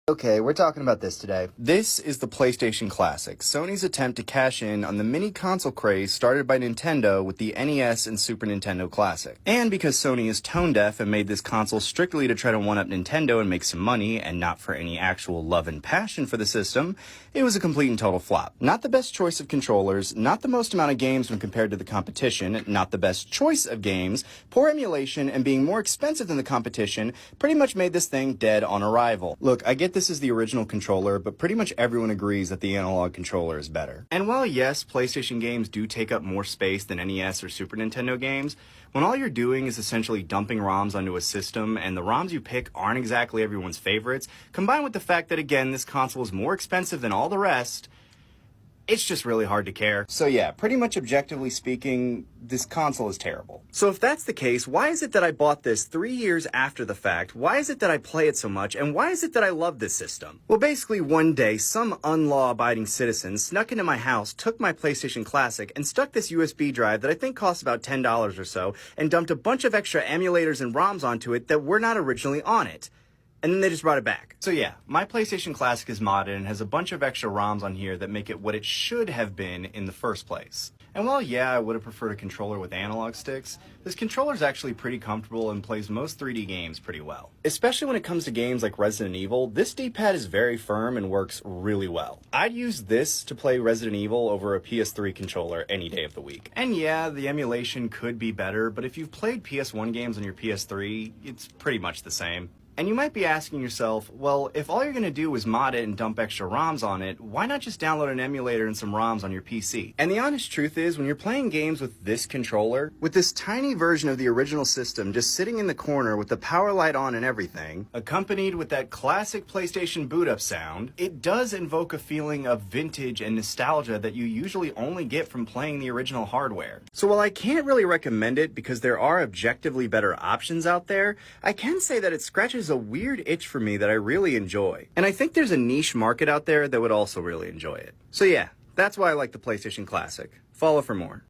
Okay, we're talking about this today. This is the PlayStation Classic, Sony's attempt to cash in on the mini console craze started by Nintendo with the NES and Super Nintendo Classic. And because Sony is tone deaf and made this console strictly to try to one-up Nintendo and make some money and not for any actual love and passion for the system, it was a complete and total flop. Not the best choice of controllers, not the most amount of games when compared to the competition, not the best choice of games, poor emulation, and being more expensive than the competition pretty much made this thing dead on arrival. Look, I get this is the original controller, but pretty much everyone agrees that the analog controller is better. And while yes, PlayStation games do take up more space than NES or Super Nintendo games, when all you're doing is essentially dumping ROMs onto a system and the ROMs you pick aren't exactly everyone's favorites, combined with the fact that again, this console is more expensive than all the rest, it's just really hard to care. So yeah, pretty much objectively speaking, this console is terrible. So if that's the case, why is it that I bought this 3 years after the fact? Why is it that I play it so much? And why is it that I love this system? Well, basically one day, some unlaw-abiding citizen snuck into my house, took my PlayStation Classic, and stuck this USB drive that I think cost about $10 or so, and dumped a bunch of extra emulators and ROMs onto it that were not originally on it. And then they just brought it back. So yeah, my PlayStation Classic is modded and has a bunch of extra ROMs on here that make it what it should have been in the first place. And while yeah, I would have preferred a controller with analog sticks, this controller is actually pretty comfortable and plays most 3D games pretty well. Especially when it comes to games like Resident Evil, this D-pad is very firm and works really well. I'd use this to play Resident Evil over a PS3 controller any day of the week. And yeah, the emulation could be better, but if you've played PS1 games on your PS3, it's pretty much the same. And you might be asking yourself, well, if all you're going to do is mod it and dump extra ROMs on it, why not just download an emulator and some ROMs on your PC? And the honest truth is, when you're playing games with this controller, with this tiny version of the original system just sitting in the corner with the power light on and everything, accompanied with that classic PlayStation boot-up sound, it does invoke a feeling of vintage and nostalgia that you usually only get from playing the original hardware. So while I can't really recommend it because there are objectively better options out there, I can say that it scratches a weird itch for me that I really enjoy. And I think there's a niche market out there that would also really enjoy it. So yeah, that's why I like the PlayStation Classic. Follow for more.